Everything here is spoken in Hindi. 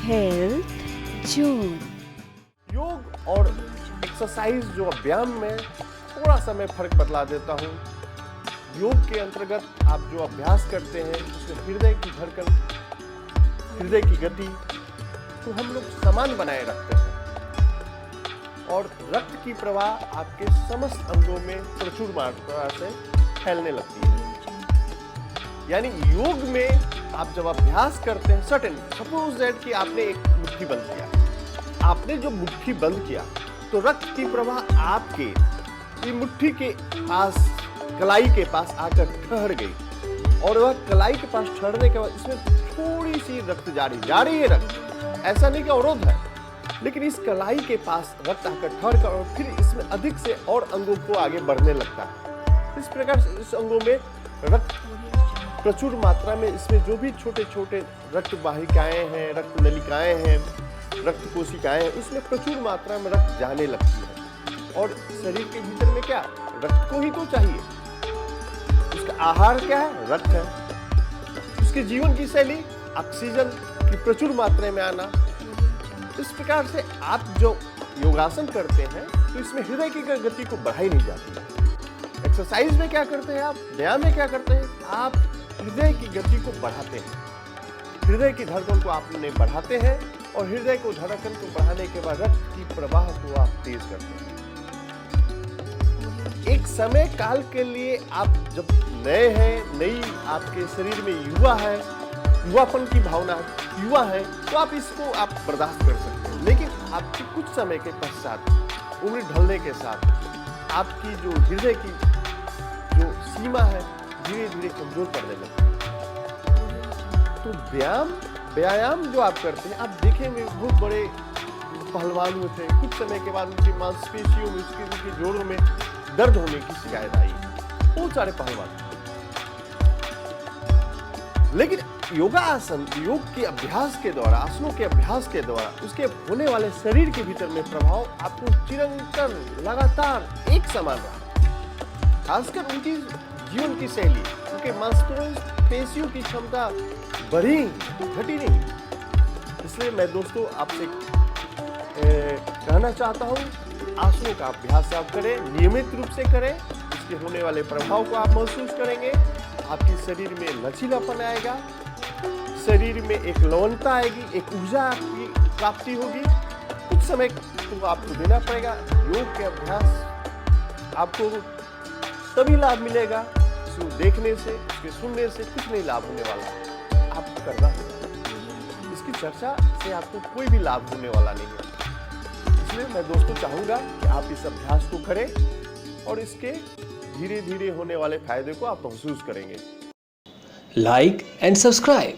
Health zone. योग और एक्सरसाइज जो व्यायाम में थोड़ा सा मैं फर्क बतला देता हूँ। योग के अंतर्गत आप जो अभ्यास करते हैं उसमें हृदय की धड़कन, हृदय की गति तो हम लोग समान बनाए रखते हैं और रक्त की प्रवाह आपके समस्त अंगों में प्रचुर मात्रा से फैलने लगती है। यानी योग में आप जब अभ्यास करते हैं, सपोज दैट कि आपने एक मुट्ठी बंद किया, आपने जो मुट्ठी बंद किया तो रक्त की प्रवाह आपके ये मुट्ठी के पास, कलाई के पास आकर ठहर गई और वह कलाई के पास ठहरने के बाद इसमें थोड़ी सी रक्त जारी है रक्त, ऐसा नहीं कि अवरोध है, लेकिन इस कलाई के पास रक्त आकर ठहर कर और फिर इसमें अधिक से और अंगों को आगे बढ़ने लगता है। इस प्रकार से इस अंगों में रक्त प्रचुर मात्रा में, इसमें जो भी छोटे छोटे रक्त वाहिकाएं हैं, रक्त नलिकाएं हैं, रक्त कोशिकाएं हैं, उसमें प्रचुर मात्रा में रक्त जाने लगती है। और शरीर के भीतर में क्या, रक्त को ही तो चाहिए। उसका आहार क्या है, रक्त है। उसके जीवन की शैली ऑक्सीजन की प्रचुर मात्रा में आना। इस प्रकार से आप जो योगासन करते हैं तो इसमें हृदय की गति को बढ़ाई नहीं जाती है। एक्सरसाइज में क्या करते हैं आप, व्यायाम में क्या करते हैं, आप हृदय की गति को बढ़ाते हैं, हृदय की धड़कन को आपने बढ़ाते हैं और हृदय को धड़कन को बढ़ाने के बाद रक्त की प्रवाह को आप तेज करते हैं। एक समय काल के लिए आप जब नए हैं, नई आपके शरीर में युवा है, युवापन की भावना है, युवा है, तो आप इसको आप बर्दाश्त कर सकते हैं। लेकिन आपके कुछ समय के पश्चात, उम्र ढलने के साथ आपकी जो हृदय की जो सीमा है धीरे धीरे कमजोर पड़ने लगती है। तो व्यायाम जो आप करते हैं, आप देखेंगे बहुत बड़े पहलवान हुए थे, कुछ समय के बाद उनकी मांसपेशियों में, उनके जोड़ों में दर्द होने की शिकायत आई। बहुत सारे पहलवान। लेकिन योगासन, योग के अभ्यास के द्वारा, आसनों के अभ्यास के द्वारा उसके होने वाले शरीर के भीतर में प्रभाव आपको चिरंतन लगातार एक समान रहा। खासकर उनकी जीवन की शैली, उनके मांसपेशियों की क्षमता बढ़ी, घटी नहीं। इसलिए मैं दोस्तों आपसे कहना चाहता हूं, आसनों का अभ्यास आप करें, नियमित रूप से करें। इसके होने वाले प्रभाव को आप महसूस करेंगे। आपके शरीर में लचीलापन आएगा, शरीर में एक लवणता आएगी, एक ऊर्जा की प्राप्ति होगी। कुछ समय तो आपको देना पड़ेगा। योग के अभ्यास आपको तभी लाभ मिलेगा, इसको देखने से, इसके सुनने से कुछ नहीं लाभ होने वाला, आपको करना होगा। इसकी चर्चा से आपको कोई भी लाभ होने वाला नहीं है। इसलिए मैं दोस्तों चाहूंगा कि आप इस अभ्यास को करें और इसके धीरे धीरे होने वाले फायदे को आप महसूस करेंगे। Like and subscribe.